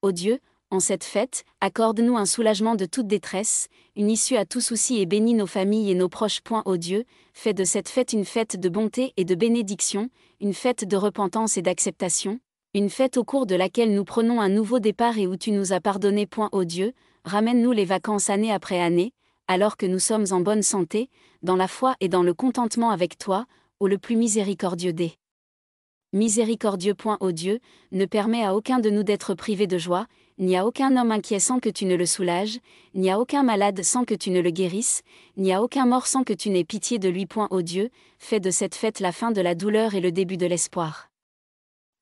Ô Dieu, en cette fête, accorde-nous un soulagement de toute détresse, une issue à tout souci et bénis nos familles et nos proches. Ô Dieu, fais de cette fête une fête de bonté et de bénédiction, une fête de repentance et d'acceptation, une fête au cours de laquelle nous prenons un nouveau départ et où tu nous as pardonné. Ô Dieu, ramène-nous les vacances année après année, alors que nous sommes en bonne santé, dans la foi et dans le contentement avec toi, ô le plus miséricordieux des miséricordieux. Ô Dieu, ne permets à aucun de nous d'être privé de joie, ni à aucun homme inquiet sans que tu ne le soulages, ni à aucun malade sans que tu ne le guérisses, ni à aucun mort sans que tu n'aies pitié de lui. Ô Dieu, fais de cette fête la fin de la douleur et le début de l'espoir.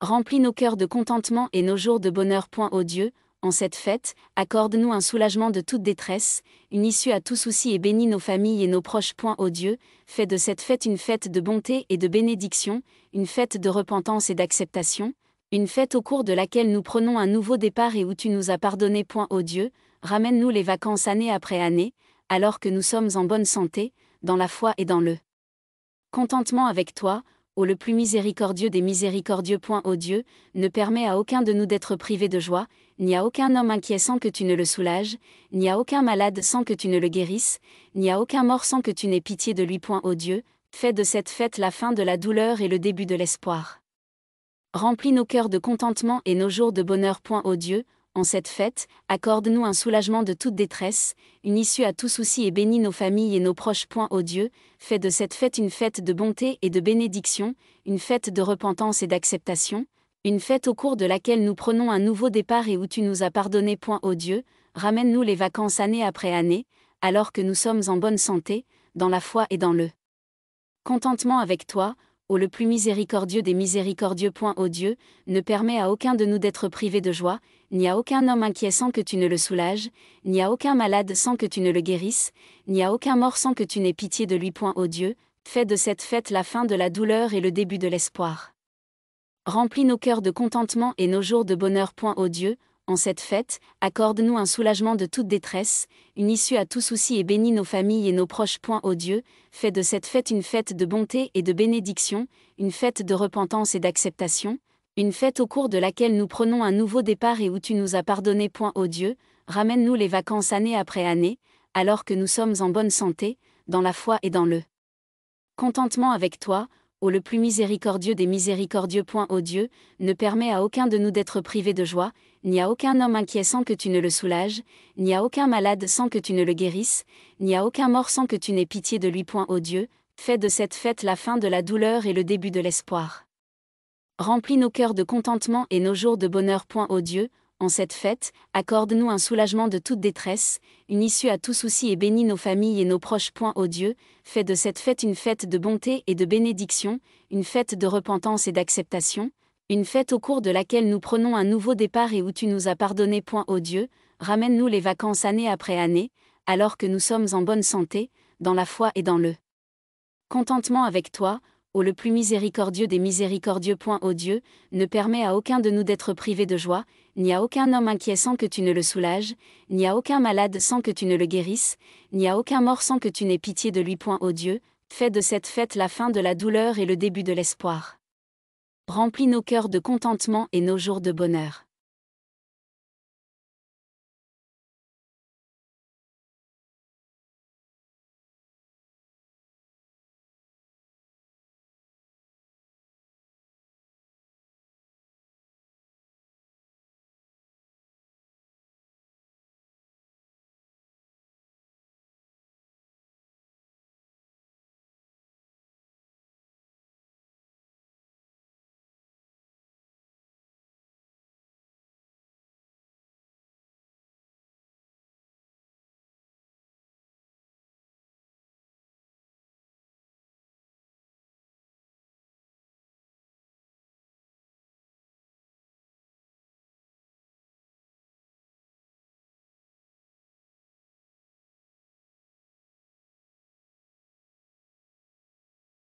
Remplis nos cœurs de contentement et nos jours de bonheur. Ô Dieu, en cette fête, accorde-nous un soulagement de toute détresse, une issue à tout souci et bénis nos familles et nos proches. Ô Dieu, fais de cette fête une fête de bonté et de bénédiction, une fête de repentance et d'acceptation, une fête au cours de laquelle nous prenons un nouveau départ et où tu nous as pardonné. Ô Dieu, ramène-nous les vacances année après année, alors que nous sommes en bonne santé, dans la foi et dans le contentement avec toi, ô le plus miséricordieux des miséricordieux. Ô Dieu, ne permets à aucun de nous d'être privé de joie, ni à aucun homme inquiet sans que tu ne le soulages, ni à aucun malade sans que tu ne le guérisses, ni à aucun mort sans que tu n'aies pitié de lui. Ô Dieu, fais de cette fête la fin de la douleur et le début de l'espoir. Remplis nos cœurs de contentement et nos jours de bonheur. Ô Dieu, en cette fête, accorde-nous un soulagement de toute détresse, une issue à tout souci et bénis nos familles et nos proches. Ô Dieu, fais de cette fête une fête de bonté et de bénédiction, une fête de repentance et d'acceptation, une fête au cours de laquelle nous prenons un nouveau départ et où tu nous as pardonné. Ô Dieu, ramène-nous les vacances année après année, alors que nous sommes en bonne santé, dans la foi et dans le contentement avec toi, ô le plus miséricordieux des miséricordieux. Ô Dieu, ne permets à aucun de nous d'être privé de joie, ni à aucun homme inquiet sans que tu ne le soulages, ni à aucun malade sans que tu ne le guérisses, ni à aucun mort sans que tu n'aies pitié de lui. Ô Dieu, fais de cette fête la fin de la douleur et le début de l'espoir. Remplis nos cœurs de contentement et nos jours de bonheur. Ô Dieu, en cette fête, accorde-nous un soulagement de toute détresse, une issue à tout souci et bénis nos familles et nos proches. Ô Dieu, fais de cette fête une fête de bonté et de bénédiction, une fête de repentance et d'acceptation, une fête au cours de laquelle nous prenons un nouveau départ et où tu nous as pardonné. Ô Dieu, ramène-nous les vacances année après année, alors que nous sommes en bonne santé, dans la foi et dans le contentement avec toi, ô le plus miséricordieux des miséricordieux. Ô Dieu, ne permets à aucun de nous d'être privé de joie, ni à aucun homme inquiet sans que tu ne le soulages, ni à aucun malade sans que tu ne le guérisses, ni à aucun mort sans que tu n'aies pitié de lui. Ô Dieu, fais de cette fête la fin de la douleur et le début de l'espoir. Remplis nos cœurs de contentement et nos jours de bonheur. Ô Dieu, en cette fête, accorde-nous un soulagement de toute détresse, une issue à tout souci et bénis nos familles et nos proches. Ô Dieu, fais de cette fête une fête de bonté et de bénédiction, une fête de repentance et d'acceptation, une fête au cours de laquelle nous prenons un nouveau départ et où tu nous as pardonné. Ô Dieu, ramène-nous les vacances année après année, alors que nous sommes en bonne santé, dans la foi et dans le contentement avec toi, ô le plus miséricordieux des miséricordieux. Ô Dieu, ne permets à aucun de nous d'être privé de joie, ni à aucun homme inquiet sans que tu ne le soulages, ni à aucun malade sans que tu ne le guérisses, ni à aucun mort sans que tu n'aies pitié de lui. Ô Dieu, fais de cette fête la fin de la douleur et le début de l'espoir. Remplis nos cœurs de contentement et nos jours de bonheur.